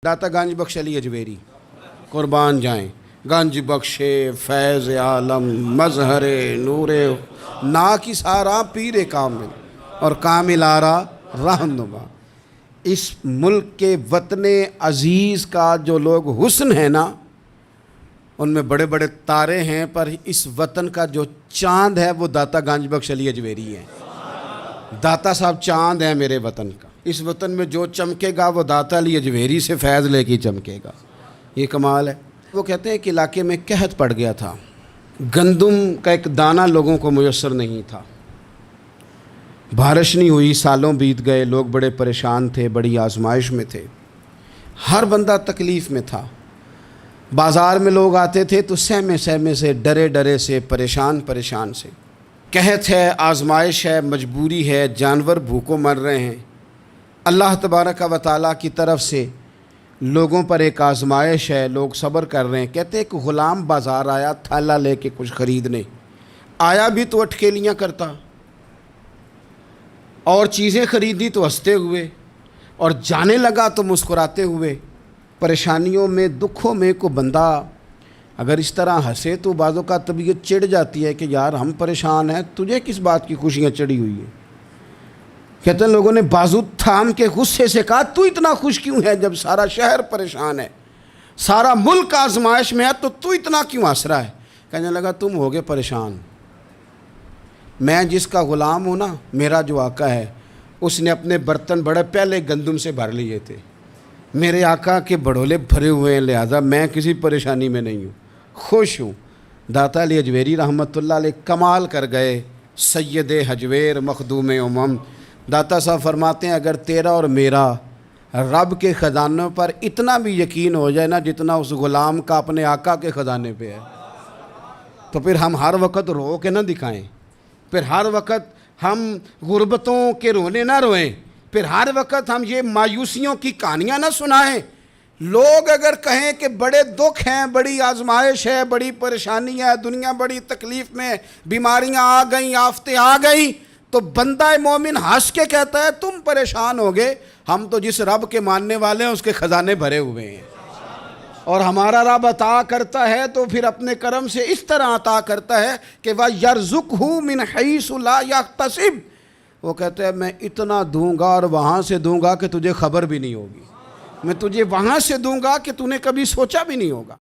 दाता गंज बख्श अली अजवेरी कुर्बान जाएं। गंज बख्शे फैज़ आलम मजहरे नूरे ना की सारा पीर कामिल और कामिल आरा रहनुमा। इस मुल्क के वतन अज़ीज़ का जो लोग हुस्न है ना, उनमें बड़े बड़े तारे हैं, पर इस वतन का जो चाँद है वो दाता गंज बख्श अली अजवेरी है। दाता साहब चाँद है मेरे वतन का। इस वतन में जो चमकेगा वो दाता अली अजवेरी से फैज़ लेके ही चमकेगा। ये कमाल है। वो कहते हैं कि इलाके में कहत पड़ गया था, गंदम का एक दाना लोगों को मुयस्सर नहीं था, बारिश नहीं हुई, सालों बीत गए, लोग बड़े परेशान थे, बड़ी आजमाइश में थे, हर बंदा तकलीफ़ में था। बाज़ार में लोग आते थे तो सहमे सहमे से, डरे डरे से, परेशान परेशान से। कहत है, आजमाइश है, मजबूरी है, जानवर भूखों मर रहे हैं। अल्लाह तबारक व तआला की तरफ से लोगों पर एक आजमाइश है, लोग सब्र कर रहे हैं। कहते एक ग़ुलाम बाज़ार आया थैला लेके कुछ ख़रीदने आया, भी तो अटखेलियाँ करता, और चीज़ें ख़रीदी तो हंसते हुए, और जाने लगा तो मुस्कुराते हुए। परेशानियों में, दुखों में को बंदा अगर इस तरह हंसे तो बाज़ों का तबीयत चिढ़ जाती है कि यार हम परेशान हैं, तुझे किस बात की खुशियाँ चढ़ी हुई है। कहते हैं लोगों ने बाजू थाम के गुस्से से कहा, तू इतना खुश क्यों है जब सारा शहर परेशान है, सारा मुल्क आजमाइश में है, तो तू इतना क्यों हंस रहा है। कहने लगा तुम होगे परेशान, मैं जिसका ग़ुलाम हूँ ना, मेरा जो आका है, उसने अपने बर्तन बड़े पहले गंदम से भर लिए थे। मेरे आका के बड़ोले भरे हुए हैं, लिहाजा मैं किसी परेशानी में नहीं हूँ, खुश हूँ। दाता अली अजवेरी रहमतुल्लाह अलैह कमाल कर गए, सैयद हजवेर मखदूम उमम। दाता साहब फरमाते हैं, अगर तेरा और मेरा रब के ख़जानों पर इतना भी यकीन हो जाए ना जितना उस ग़ुलाम का अपने आका के ख़जाने पे है, तो फिर हम हर वक्त रो के ना दिखाएं, फिर हर वक्त हम गुर्बतों के रोने ना रोएं, फिर हर वक्त हम ये मायूसियों की कहानियाँ ना सुनाएं। लोग अगर कहें कि बड़े दुख हैं, बड़ी आजमाइश है, बड़ी परेशानी है, दुनिया बड़ी तकलीफ़ में, बीमारियाँ आ गई, आफतें आ गई, तो बंदा मोमिन हंस के कहता है तुम परेशान हो गए, हम तो जिस रब के मानने वाले हैं उसके ख़जाने भरे हुए हैं, और हमारा रब अता करता है तो फिर अपने करम से इस तरह अता करता है कि वह यरज़ुक़हु मिन हैसु ला यहतसिब। वो कहते हैं मैं इतना दूंगा और वहाँ से दूंगा कि तुझे खबर भी नहीं होगी, मैं तुझे वहाँ से दूंगा कि तूने कभी सोचा भी नहीं होगा।